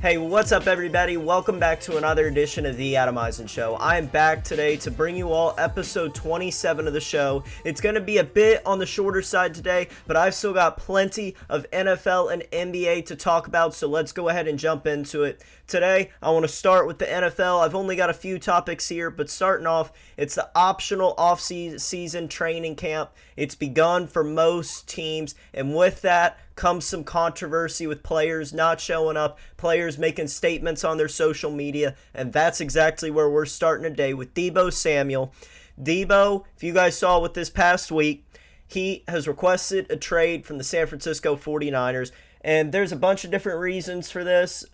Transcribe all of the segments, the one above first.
Hey, what's up everybody? Welcome back to another edition of the Adam Eisen Show. I am back today to bring you all episode 27 of the show. It's going to be a bit on the shorter side today, but I've still got plenty of NFL and NBA to talk about, so let's go ahead and jump into it. Today, I want to start with the NFL. I've only got a few topics here, but starting off, it's the optional off-season training camp. It's begun for most teams, and with that comes some controversy with players not showing up, players making statements on their social media, and that's exactly where we're starting today with Deebo Samuel. Deebo, if you guys saw with this past week, he has requested a trade from the San Francisco 49ers, and there's a bunch of different reasons for this.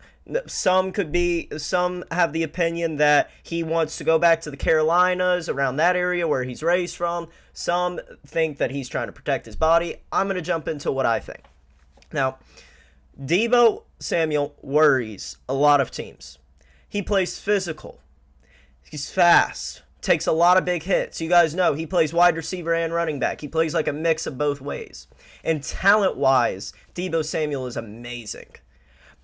Some have the opinion that he wants to go back to the Carolinas, around that area where he's raised from. Some think that he's trying to protect his body. I'm going to jump into what I think. Now, Deebo Samuel worries a lot of teams. He plays physical. He's fast. Takes a lot of big hits. You guys know he plays wide receiver and running back. He plays like a mix of both ways. And talent-wise, Deebo Samuel is amazing.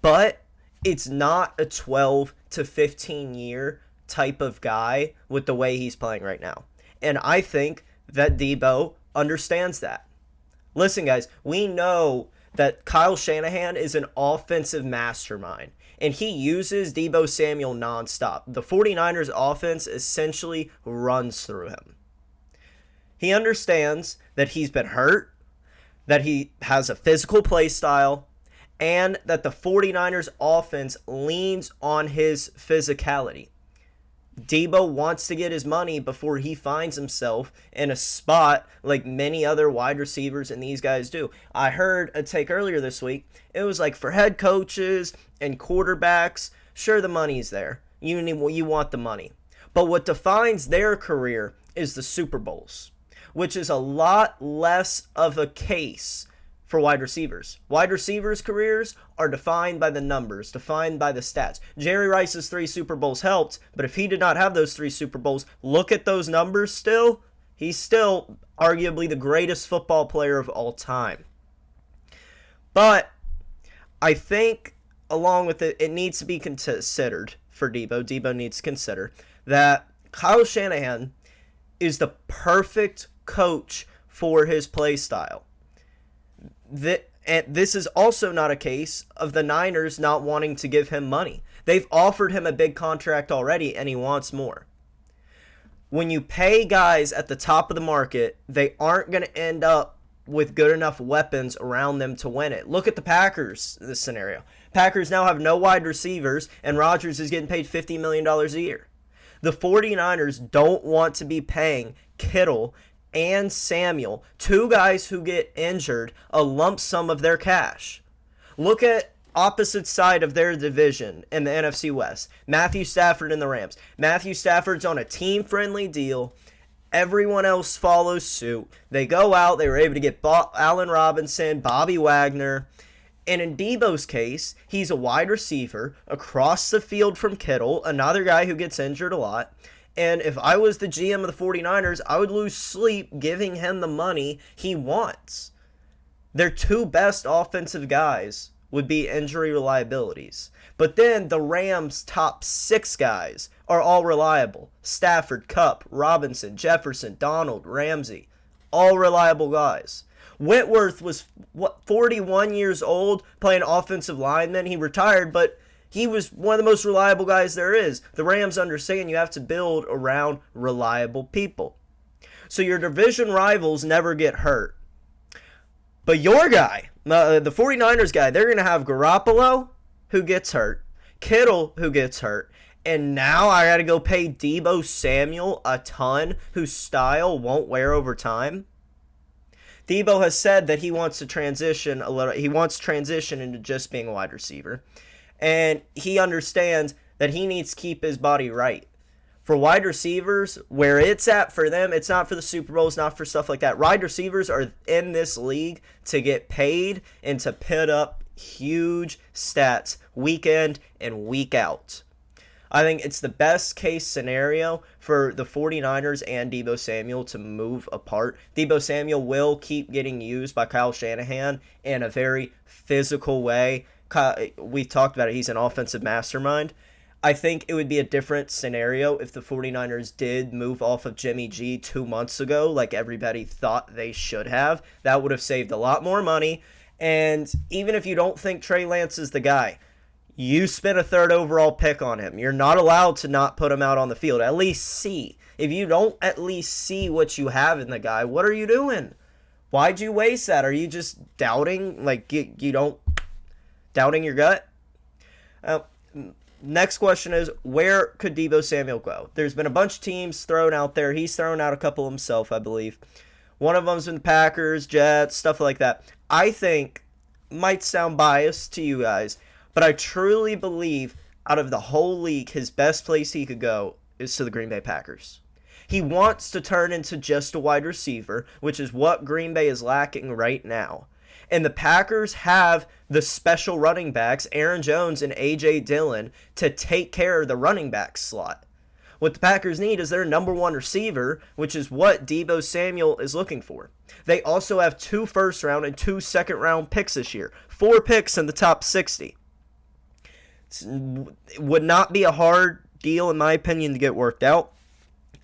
But it's not a 12 to 15 year type of guy with the way he's playing right now. And I think that Deebo understands that. Listen, guys, we know that Kyle Shanahan is an offensive mastermind, and he uses Deebo Samuel nonstop. The 49ers offense essentially runs through him. He understands that he's been hurt, that he has a physical play style, and that the 49ers offense leans on his physicality. Deebo wants to get his money before he finds himself in a spot like many other wide receivers and these guys do. I heard a take earlier this week. It was like for head coaches and quarterbacks, sure, the money's there. You want the money. But what defines their career is the Super Bowls, which is a lot less of a case for wide receivers. Wide receivers' careers are defined by the numbers, defined by the stats. Jerry Rice's 3 Super Bowls helped, but if he did not have those 3 Super Bowls, look at those numbers still. He's still arguably the greatest football player of all time. But I think along with it, it needs to be considered for Deebo. Deebo needs to consider that Kyle Shanahan is the perfect coach for his play style. And this is also not a case of the Niners not wanting to give him money. They've offered him a big contract already, and he wants more. When you pay guys at the top of the market, they aren't going to end up with good enough weapons around them to win it. Look at the Packers, this scenario. Packers now have no wide receivers, and Rodgers is getting paid $50 million a year. The 49ers don't want to be paying Kittle and Samuel, 2 guys who get injured, a lump sum of their cash. Look at opposite side of their division in the NFC West. Matthew Stafford and the Rams. Matthew Stafford's on a team-friendly deal. Everyone else follows suit. They go out. They were able to get Allen Robinson, Bobby Wagner. And in Deebo's case, he's a wide receiver across the field from Kittle, another guy who gets injured a lot. And if I was the GM of the 49ers, I would lose sleep giving him the money he wants. Their 2 best offensive guys would be injury reliabilities. But then the Rams' top 6 guys are all reliable. Stafford, Kupp, Robinson, Jefferson, Donald, Ramsey. All reliable guys. Whitworth was 41 years old, playing offensive lineman. He retired, but he was one of the most reliable guys there is. The Rams understand you have to build around reliable people. So your division rivals never get hurt. But your guy, the 49ers guy, they're going to have Garoppolo, who gets hurt, Kittle, who gets hurt, and now I got to go pay Deebo Samuel a ton, whose style won't wear over time. Deebo has said that he wants to transition a little. He wants to transition into just being a wide receiver. And he understands that he needs to keep his body right. For wide receivers, where it's at for them, it's not for the Super Bowls, not for stuff like that. Wide receivers are in this league to get paid and to put up huge stats week in and week out. I think it's the best case scenario for the 49ers and Deebo Samuel to move apart. Deebo Samuel will keep getting used by Kyle Shanahan in a very physical way we talked about it, he's an offensive mastermind. I think it would be a different scenario if the 49ers did move off of Jimmy G 2 months ago, like everybody thought they should have. That would have saved a lot more money. And even if you don't think Trey Lance is the guy, you spent a third overall pick on him. You're not allowed to not put him out on the field. At least see. If you don't at least see what you have in the guy, what are you doing? Why'd you waste that? Are you just doubting? Like, you don't... Doubting your gut? Next question is, where could Deebo Samuel go? There's been a bunch of teams thrown out there. He's thrown out a couple himself, I believe. One of them's been the Packers, Jets, stuff like that. I think, might sound biased to you guys, but I truly believe out of the whole league, his best place he could go is to the Green Bay Packers. He wants to turn into just a wide receiver, which is what Green Bay is lacking right now. And the Packers have the special running backs, Aaron Jones and A.J. Dillon, to take care of the running back slot. What the Packers need is their number one receiver, which is what Deebo Samuel is looking for. They also have 2 first-round and 2 second-round picks this year. 4 picks in the top 60. It would not be a hard deal, in my opinion, to get worked out.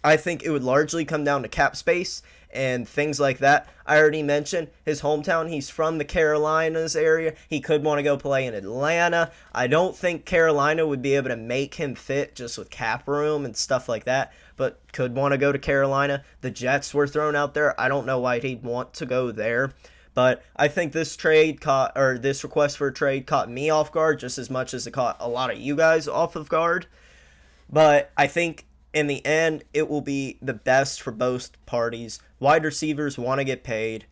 I think it would largely come down to cap space and things like that. I already mentioned his hometown. He's from the Carolinas area. He could want to go play in Atlanta. I don't think Carolina would be able to make him fit just with cap room and stuff like that, but could want to go to Carolina. The Jets were thrown out there. I don't know why he'd want to go there. But I think this request for a trade caught me off guard just as much as it caught a lot of you guys off of guard. But I think in the end, it will be the best for both parties. Wide receivers want to get paid.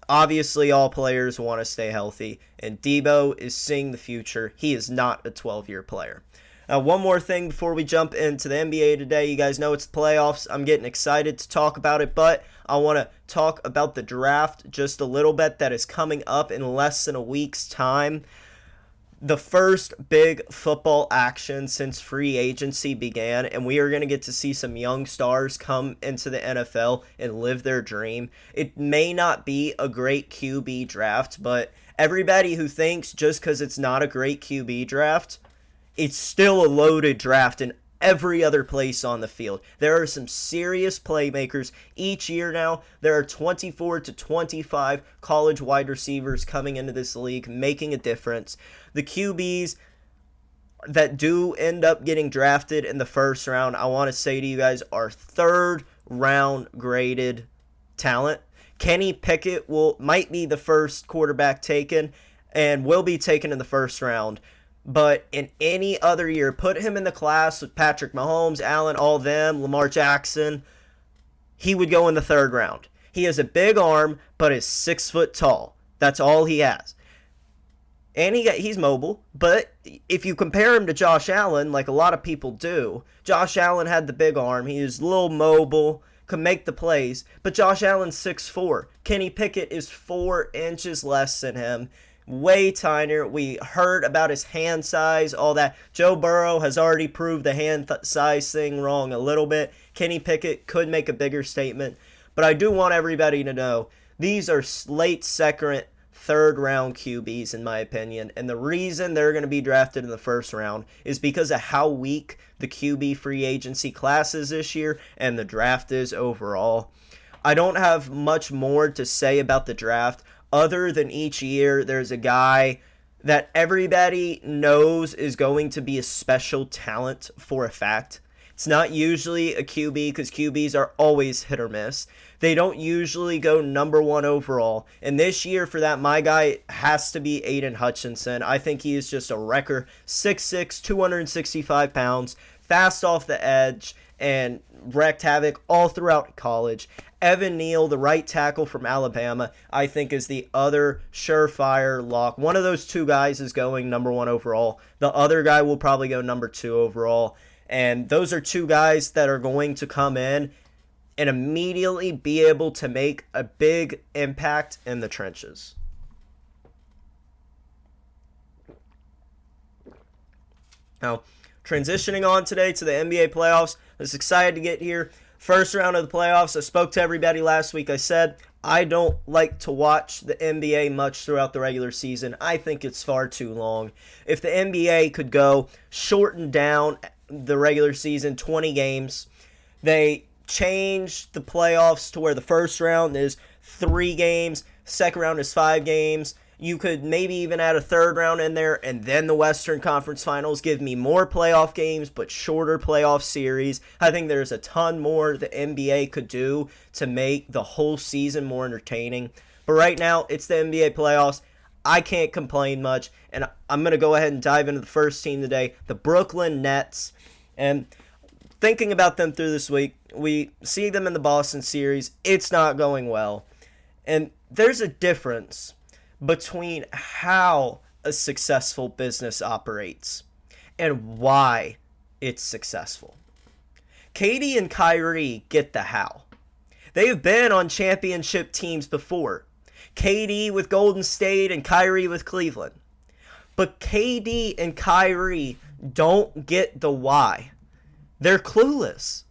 Obviously, all players want to stay healthy. And Deebo is seeing the future. He is not a 12-year player. Now, one more thing before we jump into the NBA today. You guys know it's the playoffs. I'm getting excited to talk about it, but I want to talk about the draft just a little bit that is coming up in less than a week's time. The first big football action since free agency began, and we are going to get to see some young stars come into the NFL and live their dream. It may not be a great QB draft, but everybody who thinks just because it's not a great QB draft, it's still a loaded draft in every other place on the field. There are some serious playmakers each year now. There are 24 to 25 college wide receivers coming into this league, making a difference. The QBs that do end up getting drafted in the first round, I want to say to you guys, are third round graded talent. Kenny Pickett might be the first quarterback taken and will be taken in the first round. But in any other year, put him in the class with Patrick Mahomes, Allen, all them, Lamar Jackson, he would go in the third round. He has a big arm, but is 6 foot tall. That's all he has. And he's mobile, but if you compare him to Josh Allen, like a lot of people do, Josh Allen had the big arm. He was a little mobile, could make the plays, but Josh Allen's 6'4". Kenny Pickett is 4 inches less than him. Way tinier. We heard about his hand size, all that. Joe Burrow has already proved the hand size thing wrong a little bit. Kenny Pickett could make a bigger statement. But I do want everybody to know these are late second, third round QBs in my opinion. And the reason they're going to be drafted in the first round is because of how weak the QB free agency class is this year and the draft is overall. I don't have much more to say about the draft. Other than each year, there's a guy that everybody knows is going to be a special talent for a fact. It's not usually a QB because QBs are always hit or miss. They don't usually go number 1 overall. And this year, for that, my guy has to be Aiden Hutchinson. I think he is just a wrecker. 6'6", 265 pounds, fast off the edge, and wreaked havoc all throughout college. Evan Neal, the right tackle from Alabama, I think is the other surefire lock. One of those 2 guys is going number 1 overall. The other guy will probably go number 2 overall. And those are 2 guys that are going to come in and immediately be able to make a big impact in the trenches. Now, transitioning on today to the NBA playoffs, I was excited to get here. First round of the playoffs, I spoke to everybody last week. I said, I don't like to watch the NBA much throughout the regular season. I think it's far too long. If the NBA could go shorten down the regular season, 20 games, they change the playoffs to where the first round is 3 games, second round is 5 games. You could maybe even add a third round in there, and then the Western Conference Finals. Give me more playoff games, but shorter playoff series. I think there's a ton more the NBA could do to make the whole season more entertaining. But right now, it's the NBA playoffs. I can't complain much, and I'm going to go ahead and dive into the first team today, the Brooklyn Nets. And thinking about them through this week, we see them in the Boston series. It's not going well. And there's a difference between how a successful business operates and why it's successful. KD and Kyrie get the how. They've been on championship teams before. KD with Golden State and Kyrie with Cleveland. But KD and Kyrie don't get the why. They're clueless.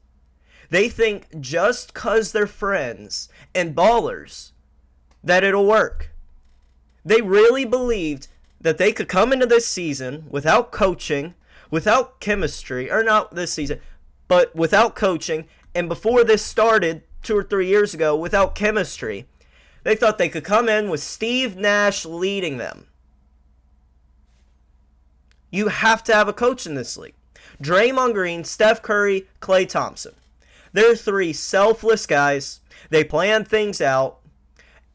They think just 'cause they're friends and ballers that it'll work. They really believed that they could come into this season without coaching, without chemistry, or not this season, but without coaching, and before this started 2 or 3 years ago, without chemistry. They thought they could come in with Steve Nash leading them. You have to have a coach in this league. Draymond Green, Steph Curry, Klay Thompson. They're 3 selfless guys. They plan things out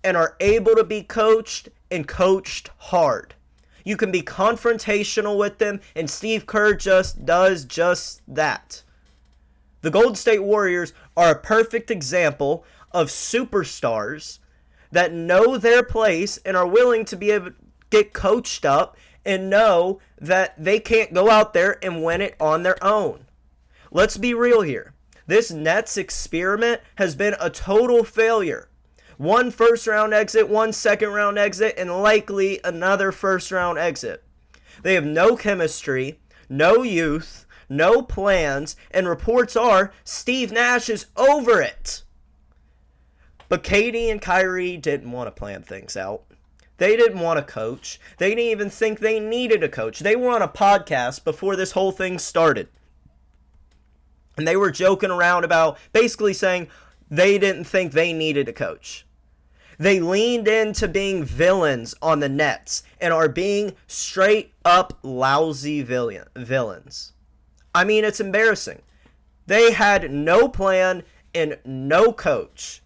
and are able to be coached and coached hard. You can be confrontational with them, and Steve Kerr just does just that. The Golden State Warriors are a perfect example of superstars that know their place and are willing to be able to get coached up and know that they can't go out there and win it on their own. Let's be real here. This Nets experiment has been a total failure. 1 first-round exit, 1 second-round exit, and likely another first-round exit. They have no chemistry, no youth, no plans, and reports are Steve Nash is over it. But KD and Kyrie didn't want to plan things out. They didn't want to coach. They didn't even think they needed a coach. They were on a podcast before this whole thing started. And they were joking around about basically saying they didn't think they needed a coach. They leaned into being villains on the Nets and are being straight up lousy villains. I mean, it's embarrassing. They had no plan and no coach.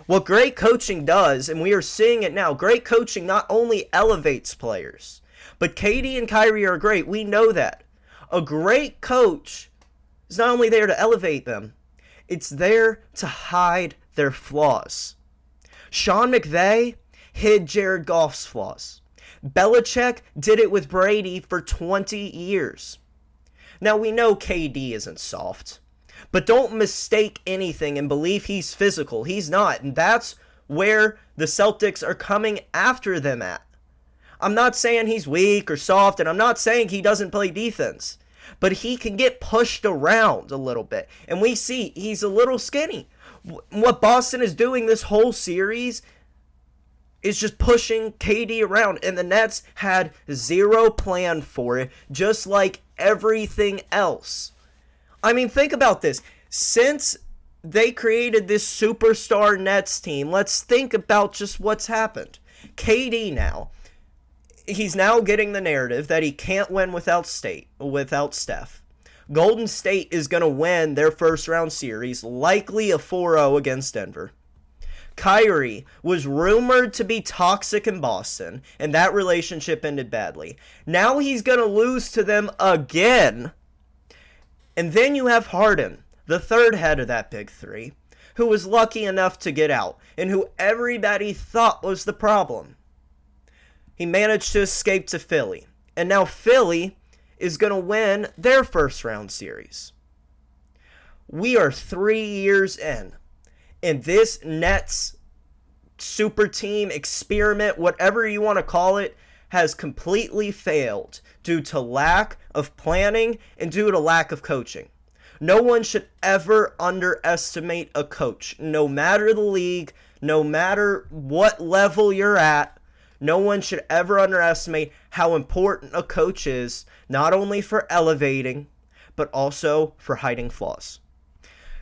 What great coaching does, and we are seeing it now, great coaching not only elevates players, but KD and Kyrie are great. We know that. A great coach is not only there to elevate them, it's there to hide their flaws. Sean McVay hid Jared Goff's flaws. Belichick did it with Brady for 20 years. Now, we know KD isn't soft, but don't mistake anything and believe he's physical. He's not, and that's where the Celtics are coming after them at. I'm not saying he's weak or soft, and I'm not saying he doesn't play defense, but he can get pushed around a little bit, and we see he's a little skinny. What Boston is doing this whole series is just pushing KD around, and the Nets had zero plan for it, just like everything else. I mean, think about this. Since they created this superstar Nets team, let's think about just what's happened. KD now, he's now getting the narrative that he can't win without Steph. Golden State is going to win their first round series, likely a 4-0 against Denver. Kyrie was rumored to be toxic in Boston, and that relationship ended badly. Now he's going to lose to them again. And then you have Harden, the third head of that big three, who was lucky enough to get out, and who everybody thought was the problem. He managed to escape to Philly, and now Philly is going to win their first round series. We are 3 years in, and this Nets super team experiment, whatever you want to call it, has completely failed due to lack of planning and due to lack of coaching. No one should ever underestimate a coach, no matter the league, no matter what level you're at. No one should ever underestimate how important a coach is, not only for elevating, but also for hiding flaws.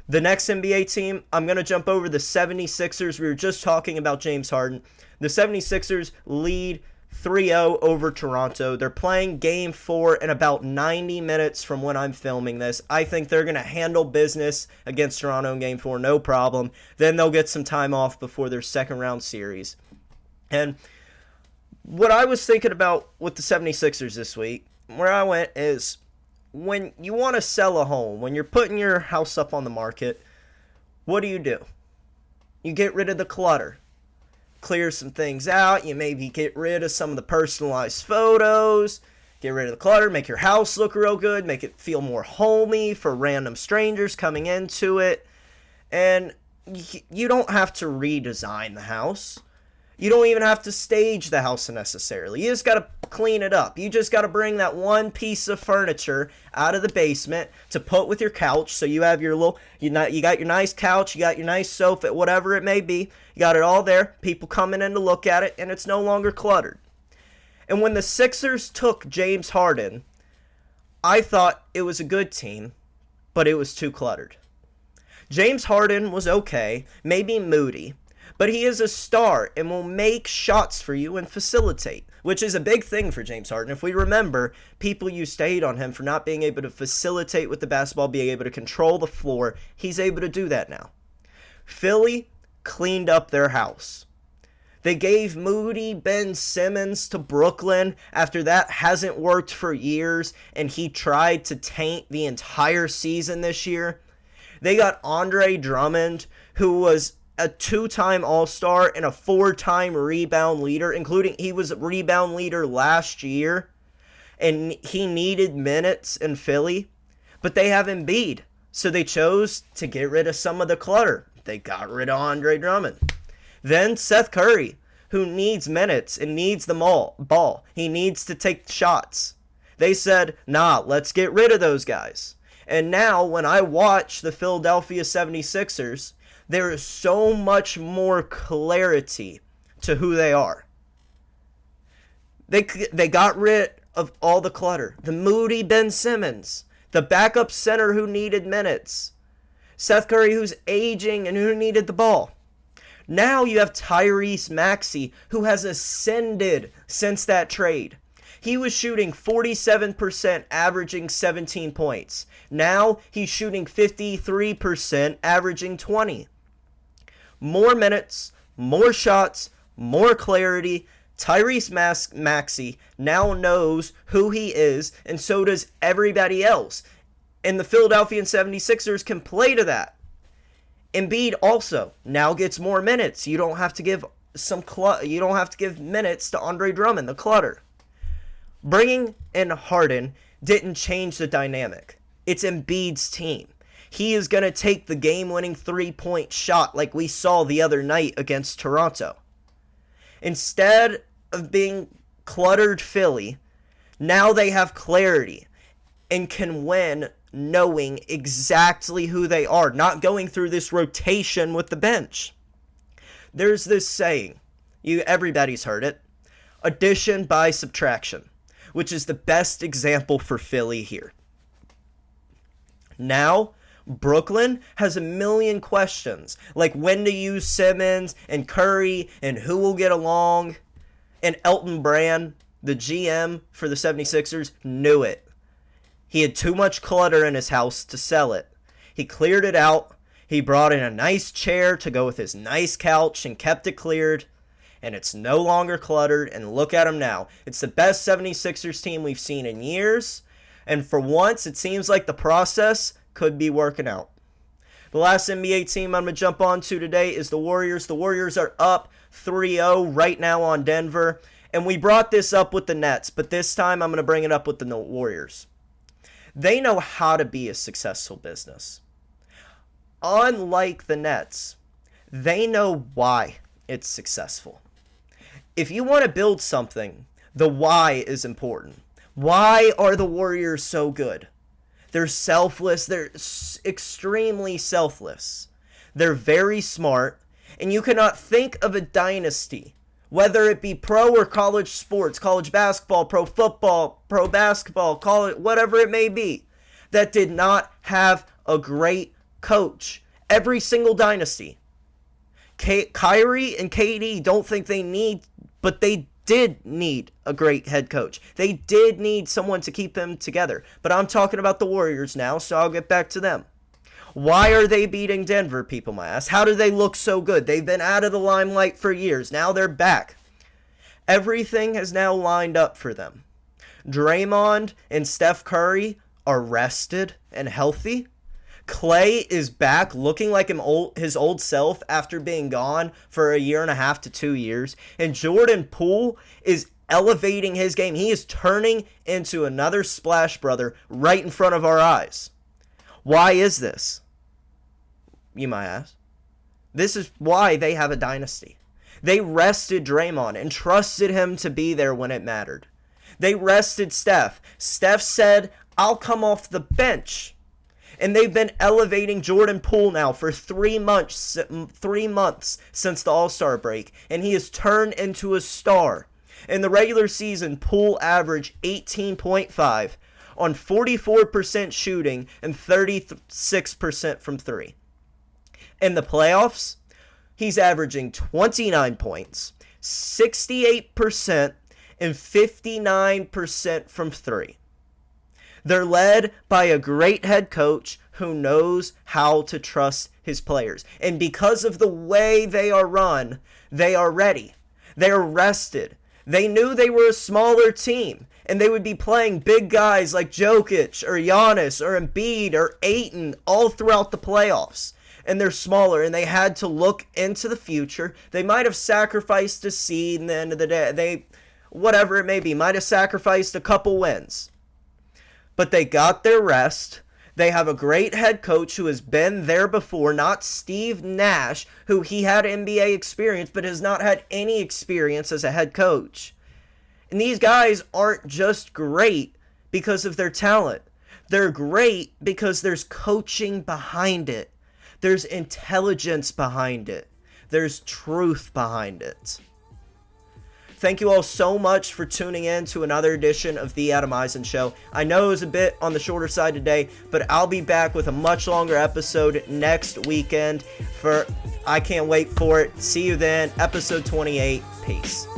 The next NBA team, I'm going to jump over the 76ers. We were just talking about James Harden. The 76ers lead 3-0 over Toronto. They're playing Game 4 in about 90 minutes from when I'm filming this. I think they're going to handle business against Toronto in Game 4, no problem. Then they'll get some time off before their second round series. And what I was thinking about with the 76ers this week, where I went is, when you want to sell a home, when you're putting your house up on the market, what do? You get rid of the clutter. Clear some things out. You maybe get rid of some of the personalized photos. Get rid of the clutter. Make your house look real good. Make it feel more homey for random strangers coming into it. And you don't have to redesign the house. You don't even have to stage the house necessarily. You just got to clean it up. You just got to bring that one piece of furniture out of the basement to put with your couch. So you have your little, you got your nice couch, you got your nice sofa, whatever it may be. You got it all there. People coming in to look at it, and it's no longer cluttered. And when the Sixers took James Harden, I thought it was a good team, but it was too cluttered. James Harden was okay, maybe moody, but he is a star and will make shots for you and facilitate, which is a big thing for James Harden. If we remember, people used to hate on him for not being able to facilitate with the basketball, being able to control the floor. He's able to do that now. Philly cleaned up their house. They gave Moody Ben Simmons to Brooklyn after that hasn't worked for years, and he tried to taint the entire season this year. They got Andre Drummond, who was a 2-time All-Star and a 4-time rebound leader, including he was a rebound leader last year, and he needed minutes in Philly, but they have Embiid, so they chose to get rid of some of the clutter. They got rid of Andre Drummond. Then Seth Curry, who needs minutes and needs the ball. He needs to take shots. They said, nah, let's get rid of those guys. And now when I watch the Philadelphia 76ers, there is so much more clarity to who they are. They got rid of all the clutter. The moody Ben Simmons. The backup center who needed minutes. Seth Curry, who's aging and who needed the ball. Now you have Tyrese Maxey, who has ascended since that trade. He was shooting 47%, averaging 17 points. Now he's shooting 53%, averaging 20. More minutes, more shots, more clarity. Tyrese Maxey now knows who he is, and so does everybody else. And the Philadelphia 76ers can play to that. Embiid also now gets more minutes. You don't have to give minutes to Andre Drummond, the clutter. Bringing in Harden didn't change the dynamic. It's Embiid's team. He is going to take the game-winning 3-point shot like we saw the other night against Toronto. Instead of being cluttered Philly, now they have clarity and can win knowing exactly who they are, not going through this rotation with the bench. There's this saying, everybody's heard it, addition by subtraction, which is the best example for Philly here. Now, Brooklyn has a million questions, like when to use Simmons and Curry and who will get along. And Elton Brand, the GM for the 76ers, knew it. He had too much clutter in his house to sell it. He cleared it out. He brought in a nice chair to go with his nice couch and kept it cleared. And it's no longer cluttered, and look at him now. It's the best 76ers team we've seen in years. And for once, it seems like the process could be working out. The last NBA team I'm going to jump on to today is the Warriors. The Warriors are up 3-0 right now on Denver. And we brought this up with the Nets, but this time I'm going to bring it up with the Warriors. They know how to be a successful business. Unlike the Nets, they know why it's successful. If you want to build something, the why is important. Why are the Warriors so good? They're selfless. They're extremely selfless. They're very smart. And you cannot think of a dynasty, whether it be pro or college sports, college basketball, pro football, pro basketball, college, whatever it may be, that did not have a great coach. Every single dynasty. Kyrie and KD don't think they need, but they did need a great head coach. They did need someone to keep them together. But I'm talking about the Warriors now, so I'll get back to them. Why are they beating Denver, people might ask? How do they look so good? They've been out of the limelight for years. Now they're back. Everything has now lined up for them. Draymond and Steph Curry are rested and healthy. Clay is back looking like his old self after being gone for 1.5 to 2 years. And Jordan Poole is elevating his game. He is turning into another Splash Brother right in front of our eyes. Why is this? You might ask. This is why they have a dynasty. They rested Draymond and trusted him to be there when it mattered. They rested Steph. Steph said, I'll come off the bench. And they've been elevating Jordan Poole now for 3 months since the All-Star break. And he has turned into a star. In the regular season, Poole averaged 18.5 on 44% shooting and 36% from three. In the playoffs, he's averaging 29 points, 68%, and 59% from three. They're led by a great head coach who knows how to trust his players. And because of the way they are run, they are ready. They are rested. They knew they were a smaller team, and they would be playing big guys like Jokic or Giannis or Embiid or Ayton all throughout the playoffs. And they're smaller, and they had to look into the future. They might have sacrificed a seed in the end of the day. Whatever it may be, might have sacrificed a couple wins. But they got their rest. They have a great head coach who has been there before, not Steve Nash, who he had NBA experience, but has not had any experience as a head coach. And these guys aren't just great because of their talent. They're great because there's coaching behind it. There's intelligence behind it. There's truth behind it. Thank you all so much for tuning in to another edition of The Adam Eisen Show. I know it was a bit on the shorter side today, but I'll be back with a much longer episode next weekend. I can't wait for it. See you then. Episode 28. Peace.